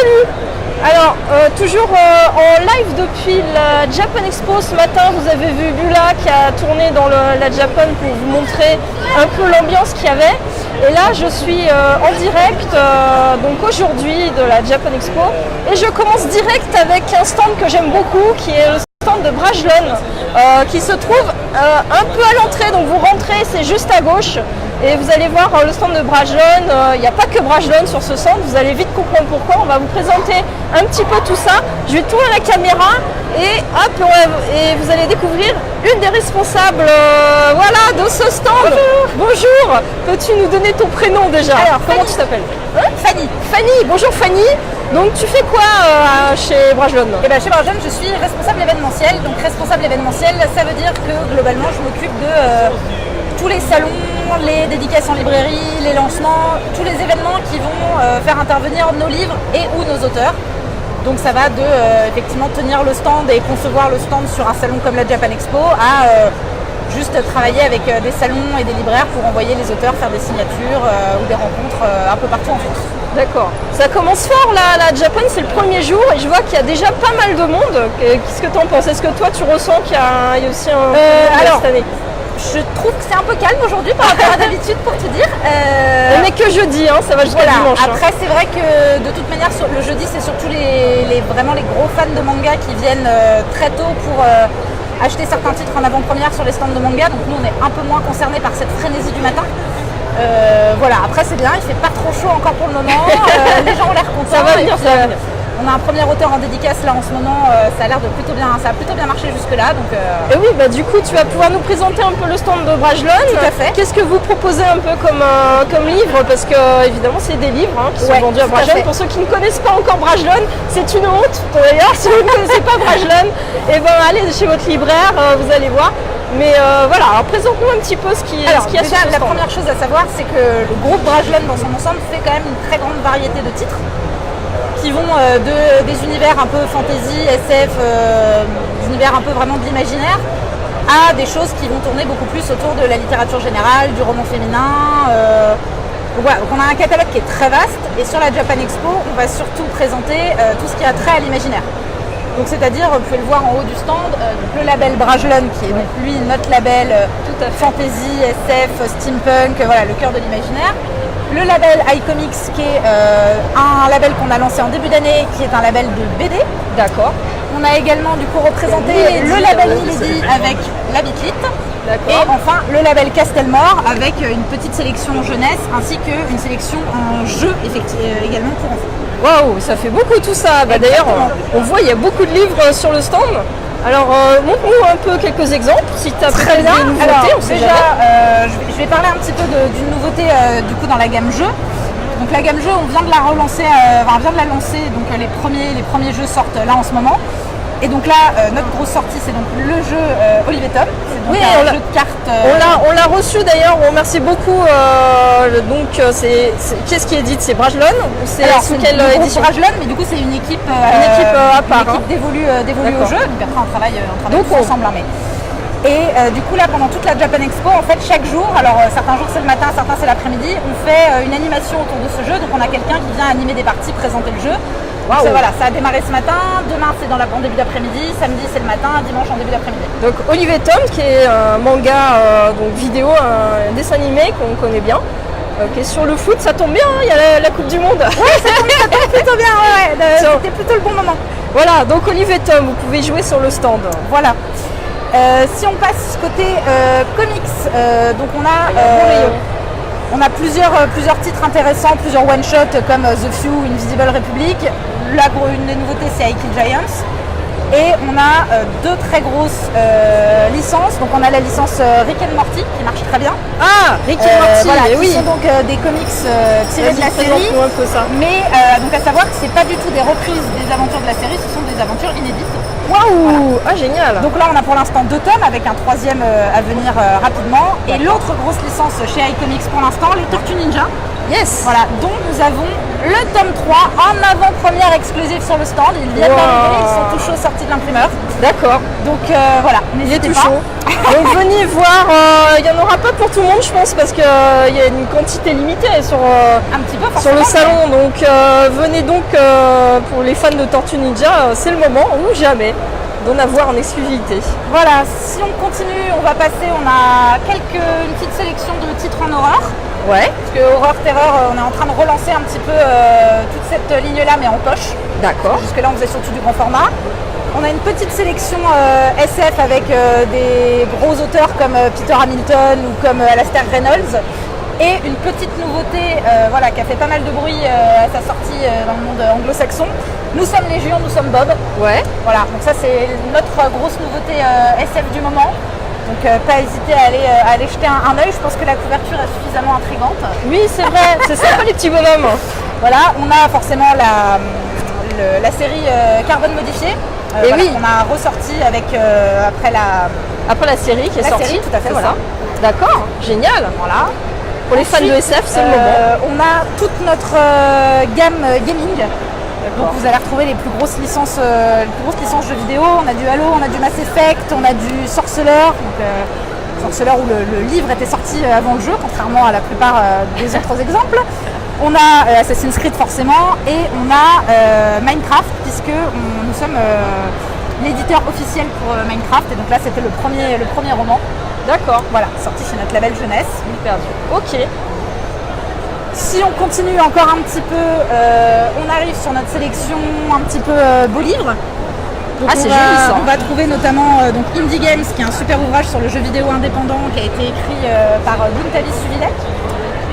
salut. Alors, toujours en live depuis la Japan Expo ce matin, vous avez vu Lula qui a tourné dans la Japan pour vous montrer un peu l'ambiance qu'il y avait. Et là, je suis en direct donc aujourd'hui de la Japan Expo et je commence direct avec un stand que j'aime beaucoup qui est le stand de Brajlon qui se trouve un peu à l'entrée. Donc vous rentrez, c'est juste à gauche. Et vous allez voir le stand de Brajlon, il n'y a pas que Brajlon sur ce stand, vous allez vite comprendre pourquoi. On va vous présenter un petit peu tout ça. Je vais tourner la caméra et hop, et vous allez découvrir une des responsables voilà, de ce stand. Bonjour. Peux-tu nous donner ton prénom déjà? Alors, comment tu t'appelles? Fanny. Fanny, bonjour Fanny. Donc tu fais quoi chez Brajlon? Eh ben, chez Brajlon, je suis responsable événementiel. Donc responsable événementiel, ça veut dire que globalement, je m'occupe de tous les salons, les dédicaces en librairie, les lancements, tous les événements qui vont faire intervenir nos livres et ou nos auteurs. Donc ça va de effectivement tenir le stand et concevoir le stand sur un salon comme la Japan Expo à juste travailler avec des salons et des libraires pour envoyer les auteurs faire des signatures ou des rencontres un peu partout en France. D'accord. Ça commence fort là, la Japan, c'est le premier jour et je vois qu'il y a déjà pas mal de monde. Qu'est-ce que tu en penses? Est-ce que toi tu ressens qu'il y a aussi un alors, cette année? Je trouve que c'est un peu calme aujourd'hui par rapport à d'habitude pour te dire. On n'est que jeudi, hein, ça va jusqu'à dimanche. Après c'est vrai que de toute manière le jeudi c'est surtout vraiment les gros fans de manga qui viennent très tôt pour acheter certains titres en avant-première sur les stands de manga. Donc nous on est un peu moins concernés par cette frénésie du matin. Voilà, après c'est bien, il fait pas trop chaud encore pour le moment, les gens ont l'air contents. Ça va venir, ça va venir. On a un premier auteur en dédicace là en ce moment, ça a l'air de plutôt bien, ça a plutôt bien marché jusque là. Donc, Et oui, bah du coup tu vas pouvoir nous présenter un peu le stand de Brajlon. Tout à fait. Qu'est-ce que vous proposez un peu comme livre? Parce que évidemment c'est des livres qui sont vendus à Brajlon. Pour ceux qui ne connaissent pas encore Brajlon, c'est une honte d'ailleurs si vous ne connaissez pas Brajlon. Et ben allez chez votre libraire, vous allez voir. Mais voilà, alors présente-nous un petit peu ce qu'il y a sur ce stand. La première chose à savoir, c'est que le groupe Brajlon dans son ensemble fait quand même une très grande variété de titres qui vont des univers un peu fantasy, SF, des univers un peu vraiment de l'imaginaire, à des choses qui vont tourner beaucoup plus autour de la littérature générale, du roman féminin. Donc voilà, donc on a un catalogue qui est très vaste et sur la Japan Expo, on va surtout présenter tout ce qui a trait à l'imaginaire. Donc c'est-à-dire, vous pouvez le voir en haut du stand, le label Brajlon qui est donc lui notre label fantasy, SF, steampunk, voilà, le cœur de l'imaginaire. Le label iComics qui est un label qu'on a lancé en début d'année, qui est un label de BD. D'accord. On a également du coup représenté le label Milady avec la Bitlite. Et enfin le label Castelmore avec une petite sélection jeunesse ainsi qu'une sélection en jeu également pour enfants. Waouh, ça fait beaucoup tout ça. Bah, d'ailleurs, on voit il y a beaucoup de livres sur le stand. Alors montre-nous un peu quelques exemples si tu as très bien. des nouveautés. Alors, déjà, je vais parler un petit peu d'une nouveauté du coup dans la gamme jeu. Donc la gamme jeu, on vient de la relancer, on vient de la lancer. Donc les premiers jeux sortent là en ce moment. Et donc là, notre grosse sortie, c'est donc le jeu Olivier Tom. C'est donc un jeu de cartes. On l'a reçu d'ailleurs, on remercie beaucoup. Qu'est-ce qui édite? C'est Brajlon? C'est sous quelle édition? Brajlon, mais du coup c'est une équipe à part. Une équipe dévolue au jeu. Donc après on travaille tous ensemble. Et du coup là pendant toute la Japan Expo, en fait chaque jour, alors certains jours c'est le matin, certains c'est l'après-midi, on fait une animation autour de ce jeu. Donc on a quelqu'un qui vient animer des parties, présenter le jeu. Wow. Voilà, ça a démarré ce matin, demain c'est en début d'après-midi, samedi c'est le matin, dimanche en début d'après-midi. Donc Olivier Tom qui est un manga donc vidéo, un dessin animé qu'on connaît bien, qui est sur le foot, ça tombe bien, il y a la Coupe du Monde. Ouais, ça tombe plutôt bien, c'était plutôt le bon moment. Voilà, donc Olivier Tom, vous pouvez jouer sur le stand. Voilà. Si on passe côté comics, donc on a plusieurs titres intéressants, plusieurs one-shots comme The Few, Invisible Republic. Une des nouveautés, c'est I Kill Giants. Et on a deux très grosses licences. Donc on a la licence Rick and Morty qui marche très bien. Ah, Rick and Morty, voilà, oui. Qui sont donc des comics tirés de la série. Un peu ça. Mais donc à savoir que c'est pas du tout des reprises des aventures de la série, ce sont des aventures inédites. Waouh, ah génial. Donc là on a pour l'instant 2 tomes avec un 3e à venir rapidement. Et l'autre grosse licence chez iComics pour l'instant, les Tortues Ninja, Yes. Voilà, donc nous avons le tome 3 en avant-première exclusive sur le stand. Ils viennent d'arriver, ils sont tout chauds sortis de l'imprimeur. D'accord. Donc voilà, Il est n'hésitez tout pas. chaud. Donc venez voir, il n'y en aura pas pour tout le monde je pense parce qu'il y a une quantité limitée sur, Un petit peu sur le forcément. salon. Donc venez donc pour les fans de Tortue Ninja, c'est le moment ou jamais d'en avoir en exclusivité. Voilà, si on continue, on va passer, on a une petite sélection de titres en horreur. Ouais, Parce que Horreur Terreur, on est en train de relancer un petit peu toute cette ligne-là, mais en poche. d'accord. Jusque-là, on faisait surtout du grand format. On a une petite sélection SF avec des gros auteurs comme Peter Hamilton ou comme Alastair Reynolds. Et une petite nouveauté qui a fait pas mal de bruit à sa sortie dans le monde anglo-saxon. Nous sommes Légion, nous sommes Bob. Ouais. Voilà, donc ça c'est notre grosse nouveauté SF du moment. Donc pas hésiter à aller jeter un œil, je pense que la couverture est suffisamment intrigante. Oui, c'est vrai, c'est sympa les petits bonhommes. Voilà, on a forcément la série Carbone modifié. Et oui. On a ressorti avec Après la série qui est La sortie. série, tout à fait, c'est voilà. ça. D'accord, génial. Voilà. Pour les fans de SF, c'est le moment. On a toute notre gamme gaming. Donc vous allez retrouver les plus grosses licences jeux vidéo. On a du Halo, on a du Mass Effect, on a du Sorceller. Donc, Sorceller où le livre était sorti avant le jeu, contrairement à la plupart des autres exemples. On a Assassin's Creed forcément et on a Minecraft puisque nous sommes l'éditeur officiel pour Minecraft et donc là c'était le premier roman. D'accord. Voilà, sorti chez notre label jeunesse. Perdu. Ok. Si on continue encore un petit peu, on arrive sur notre sélection un petit peu beau livre. Donc Ah, c'est joli, ça. On va trouver notamment donc Indie Games, qui est un super ouvrage sur le jeu vidéo indépendant qui a été écrit par Buntavis Suvilec.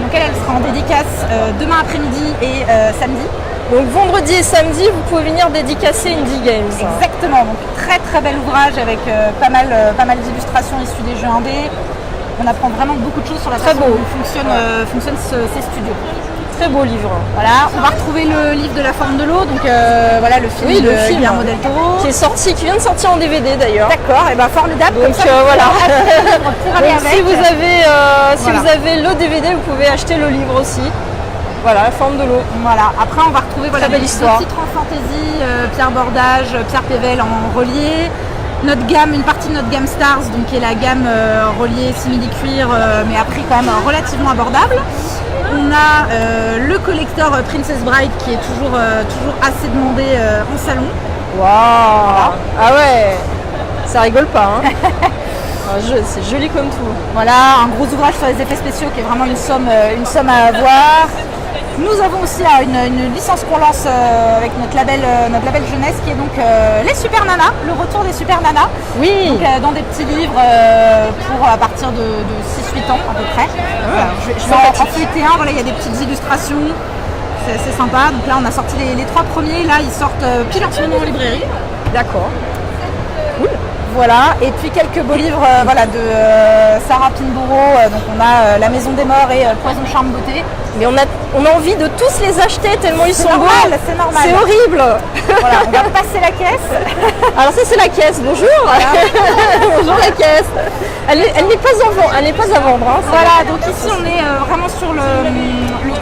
Donc elle sera en dédicace demain après-midi et samedi. Donc vendredi et samedi, vous pouvez venir dédicacer Indie Games. Exactement, donc très très bel ouvrage avec pas mal d'illustrations issues des jeux indés. On apprend vraiment beaucoup de choses sur la Très façon beau. dont fonctionnent ces studios. Très beau livre. Voilà, on va retrouver le livre de la forme de l'eau, donc voilà le film Oui, le de film. Guillermo del Toro. Qui vient de sortir en DVD d'ailleurs. D'accord, et ben formidable. Donc comme ça, voilà. pour aller Donc, avec. si Voilà. vous avez le DVD, vous pouvez acheter le livre aussi. Voilà, la forme de l'eau. Voilà, après on va retrouver Très belle des histoire. titres en fantasy, Pierre Bordage, Pierre Pével en relié. Notre gamme, une partie de notre gamme Stars, donc qui est la gamme reliée simili-cuir, mais à prix quand même relativement abordable. On a le collector Princess Bride qui est toujours assez demandé en salon. Waouh. Ah ouais, ça rigole pas. Hein. C'est joli comme tout. Voilà, un gros ouvrage sur les effets spéciaux qui est vraiment une somme à avoir. Nous avons aussi une licence qu'on lance avec notre label jeunesse qui est donc les Super Nanas, le retour des Super Nanas. Oui. Donc dans des petits livres pour à partir de 6-8 ans à peu près. Voilà, je vais en feuilleter un, voilà, il y a des petites illustrations, c'est assez sympa. Donc là on a sorti les 3 premiers, là ils sortent pile en ce moment en librairie. D'accord. Voilà, et puis quelques beaux livres de Sarah Pinborough, donc on a La Maison des Morts et Poison Charme Beauté. Mais on a envie de tous les acheter tellement ils sont beaux. C'est normal. C'est horrible. Voilà, on va passer la caisse. Alors ça c'est la caisse, bonjour. Bonjour la caisse. Elle n'est pas à vendre. Hein, Voilà, donc ici on est vraiment sur le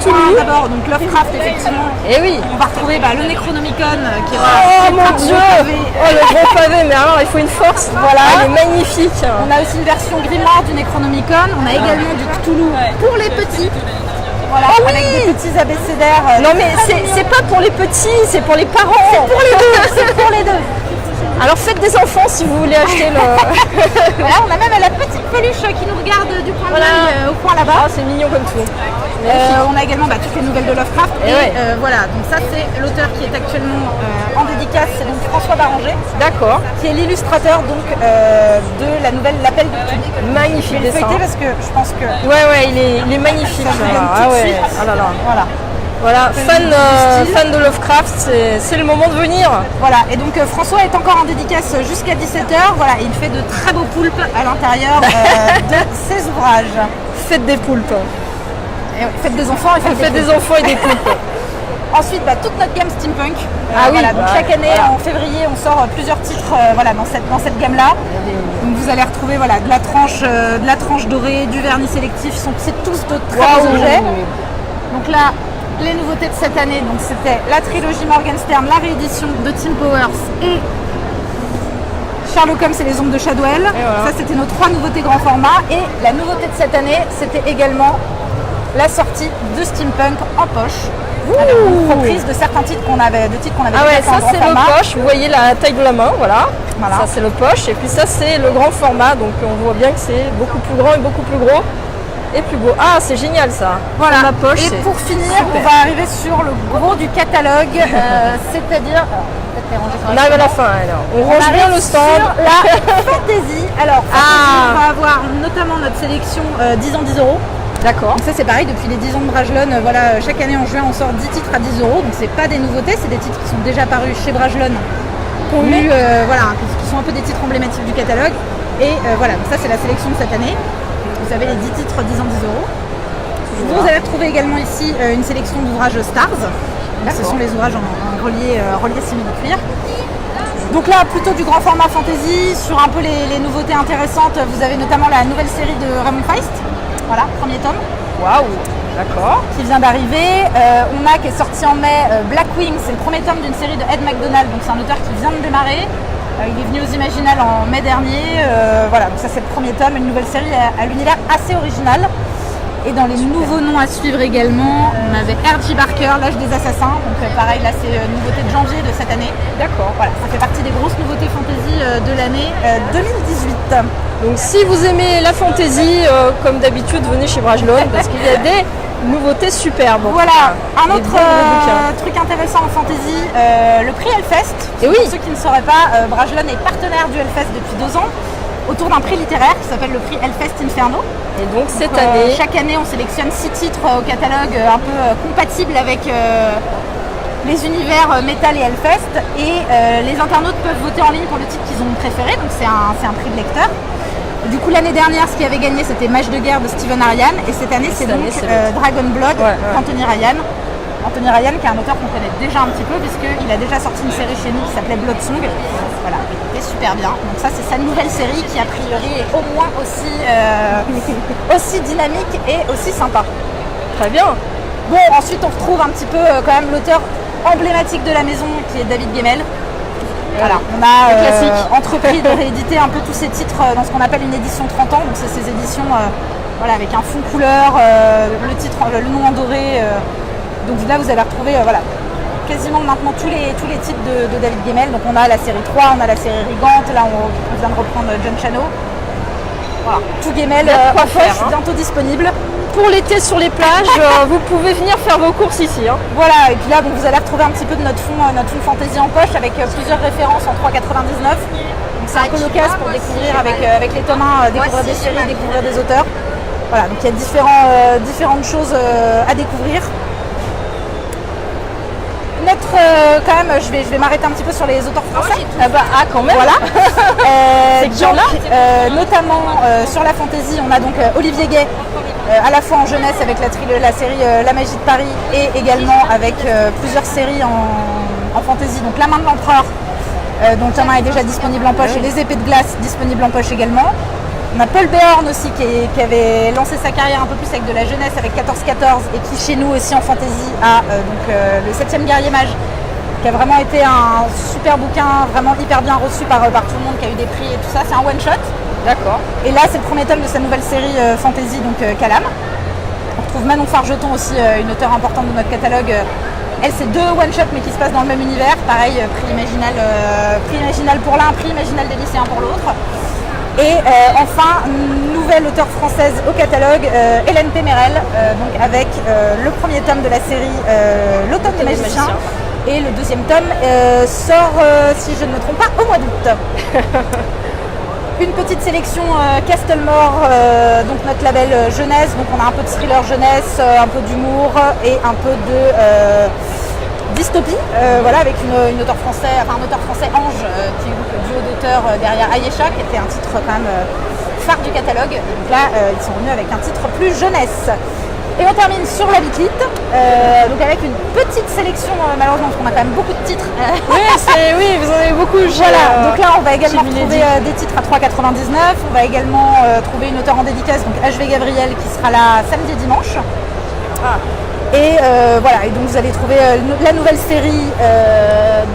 coin d'abord, donc Lovecraft effectivement. Et oui. On va retrouver le Necronomicon qui est Oh un mon gros dieu. pavé. Oh le gros pavé, mais alors il faut une force. Voilà. Elle est magnifique. On a aussi une version grimoire du Necronomicon, on a également du Cthulhu pour les petits. Voilà, Oh oui. avec des petits abécédaires. Non mais c'est pas pour les petits, c'est pour les parents. pour les deux, c'est pour les deux. Alors faites des enfants si vous voulez acheter le... Voilà, on a même la petite peluche qui nous regarde du coin de Voilà. l'œil au coin là-bas. Ah, c'est mignon comme tout. On a également toutes les nouvelles de Lovecraft. Et ouais. Voilà, donc ça c'est l'auteur qui est actuellement en dédicace, c'est donc François Barranger, D'accord. qui est l'illustrateur donc de la nouvelle L'Appel de Cthulhu. Magnifique Je vais le dessin. feuilleter parce que je pense que Ouais, il est magnifique. ça me là. donne Ah tout de ouais. suite. Ah là là. Voilà. Voilà, fan de Lovecraft, c'est le moment de venir. Voilà, et donc François est encore en dédicace jusqu'à 17h. Voilà, il fait de très beaux poulpes à l'intérieur de ses ouvrages. Faites des poulpes. Et faites des enfants et Faites des enfants et des poulpes. Ensuite, toute notre gamme steampunk. Ah oui, voilà, donc bah, chaque année, voilà. en février, on sort plusieurs titres dans cette gamme-là. Donc vous allez retrouver de la tranche dorée, du vernis sélectif. Ils sont tous de très beaux objets. Donc là, les nouveautés de cette année, donc c'était la trilogie Morgenstern, la réédition de Tim Powers et Sherlock Holmes et les ombres de Shadwell. Voilà. Ça, c'était nos 3 nouveautés grand format. Et la nouveauté de cette année, c'était également la sortie de Steampunk en poche. Avec une reprise de certains titres qu'on avait, Ah ouais, déjà fait ça en grand c'est le format. poche, vous voyez la taille de la main, voilà. Voilà. Ça c'est le poche, et puis ça c'est le grand format, donc on voit bien que c'est beaucoup plus grand et beaucoup plus gros et plus beau. Ah, c'est génial ça. Voilà. Ma poche. Et c'est pour finir, super. on va arriver sur le gros du catalogue, c'est-à-dire. Alors, peut-être les ranger On arrive à la fin alors. On range bien le stand. sur la fantasy. Alors, fantasy, on va avoir notamment notre sélection 10 ans 10 euros. D'accord. Donc ça c'est pareil, depuis les 10 ans de Brajlon, voilà, chaque année en juin on sort 10 titres à 10 euros, donc c'est pas des nouveautés, c'est des titres qui sont déjà parus chez Brajlon, voilà, qui sont un peu des titres emblématiques du catalogue. Et voilà, donc ça c'est la sélection de cette année. Vous avez les 10 titres 10 ans 10 euros. Vous allez retrouver également ici une sélection d'ouvrages Stars. Donc, ce sont les ouvrages en relié simili-cuir. Donc là, plutôt du grand format fantasy, sur un peu les nouveautés intéressantes, vous avez notamment la nouvelle série de Raymond Feist. Voilà, premier tome. Waouh. D'accord. Qui vient d'arriver. On a qui est sorti en mai Blackwing, c'est le premier tome d'une série de Ed McDonald, donc c'est un auteur qui vient de démarrer. Il est venu aux Imaginales en mai dernier. Voilà, donc ça c'est le premier tome, une nouvelle série à l'univers assez original. Et dans les nouveaux noms à suivre également, on avait R.J. Barker, L'âge des assassins. Donc pareil, là c'est une nouveauté de janvier de cette année. D'accord. Voilà, ça fait partie des grosses nouveautés fantasy de l'année 2018. Donc si vous aimez la fantasy, comme d'habitude, venez chez Brajlon parce qu'il y a des nouveautés superbes. Voilà, un Des autre bons bouquins. truc intéressant en fantasy, le prix Hellfest. Et oui. Pour ceux qui ne sauraient pas, Brajlon est partenaire du Hellfest depuis 2 ans autour d'un prix littéraire qui s'appelle le prix Hellfest Inferno. Et donc cette Donc, année, chaque année, on sélectionne 6 titres au catalogue un peu compatibles avec les univers Metal et Hellfest. Et les internautes peuvent voter en ligne pour le titre qu'ils ont préféré. Donc c'est un prix de lecteur. Du coup, l'année dernière, ce qui avait gagné, c'était Mage de guerre de Steven Arian. Et cette année, c'est donc Dragon Blood d'Anthony Ryan. Anthony Ryan, qui est un auteur qu'on connaît déjà un petit peu, puisqu'il a déjà sorti une série chez nous qui s'appelait Blood Song. Voilà, qui est super bien. Donc ça, c'est sa nouvelle série qui, a priori, est au moins aussi dynamique et aussi sympa. très bien. Bon, ensuite, on retrouve un petit peu quand même l'auteur emblématique de la maison, qui est David Gemmell. Voilà, on a entrepris de rééditer un peu tous ces titres dans ce qu'on appelle une édition 30 ans. Donc c'est ces éditions voilà, avec un fond couleur, le nom en doré. Donc là vous allez retrouver voilà, quasiment maintenant tous les titres de David Gemmell. Donc on a la série 3, on a la série Rigante, là on vient de reprendre John Chano. Voilà, tout Gemmell en poche, bientôt disponible. Pour l'été sur les plages, vous pouvez venir faire vos courses ici. Hein. Voilà, et puis là donc, vous allez retrouver un petit peu de notre fond fantasy en poche avec plusieurs références en 3,99. Donc c'est un peu l'occasion pour découvrir avec les tomes 1, découvrir des séries, découvrir des auteurs. Voilà, donc il y a différentes choses à découvrir. Quand même, je vais m'arrêter un petit peu sur les auteurs français. Quand même. Voilà. C'est qu'il y en a. Notamment sur la fantasy, on a donc Olivier Gay, à la fois en jeunesse avec la série La Magie de Paris et également avec plusieurs séries en fantasy. Donc La Main de l'Empereur, dont le tome 1 est déjà disponible en poche, et Les Épées de Glace disponibles en poche également. On a Paul Béorn aussi qui avait lancé sa carrière un peu plus avec de la jeunesse avec 14-14 et qui chez nous aussi en fantasy a le 7e guerrier mage, qui a vraiment été un super bouquin, vraiment hyper bien reçu par tout le monde, qui a eu des prix et tout ça. C'est un one shot. D'accord. Et là c'est le premier tome de sa nouvelle série fantasy, donc Calam. On retrouve Manon Fargeton aussi, une auteure importante de notre catalogue. Elle, c'est 2 one shot mais qui se passent dans le même univers. Pareil, prix imaginal pour l'un, prix imaginal des lycéens pour l'autre. Et enfin, nouvelle auteure française au catalogue, Hélène Pémerel, donc avec le premier tome de la série L'automne des magiciens. Et le 2e tome sort, si je ne me trompe pas, au mois d'août. Une petite sélection Castlemore, donc notre label jeunesse. Donc on a un peu de thriller jeunesse, un peu d'humour et un peu de dystopie, voilà, avec un auteur français Ange, qui est le duo d'auteurs derrière Ayesha, qui était un titre quand même phare du catalogue. Donc là, ils sont venus avec un titre plus jeunesse. Et on termine sur la Bitlite, donc avec une petite sélection, malheureusement, parce qu'on a quand même beaucoup de titres. Oui, vous en avez beaucoup. Voilà, donc là, on va également retrouver des titres à 3,99. On va également trouver une auteure en dédicace, donc HV Gabriel, qui sera là samedi et dimanche. Et voilà, et donc vous allez trouver la nouvelle série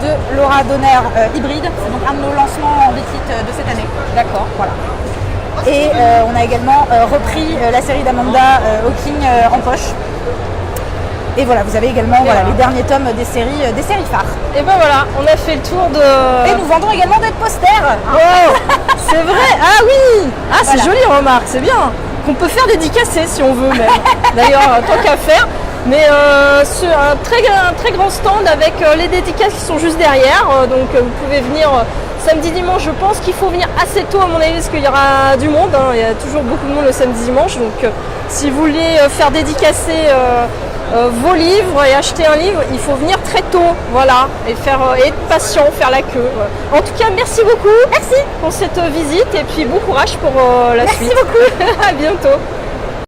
de Laura Donner Hybride. C'est donc un de nos lancements en déclic de cette année. D'accord. Voilà. Et on a également repris la série d'Amanda Hawking en poche. Et voilà, vous avez également les derniers tomes des séries phares. Et ben voilà, on a fait le tour de... Et nous vendons également des posters. Oh, c'est vrai. Ah oui. Ah, c'est Voilà. joli, remarque, c'est bien. Qu'on peut faire dédicacer si on veut même. D'ailleurs, tant qu'à faire. Mais sur un très grand stand avec les dédicaces qui sont juste derrière. Donc vous pouvez venir samedi, dimanche. Je pense qu'il faut venir assez tôt à mon avis parce qu'il y aura du monde. Hein. Il y a toujours beaucoup de monde le samedi, dimanche. Donc si vous voulez faire dédicacer vos livres et acheter un livre, il faut venir très tôt, voilà, et être patient, faire la queue. En tout cas, merci beaucoup. Merci pour cette visite et puis bon courage pour la suite. Merci beaucoup. À bientôt.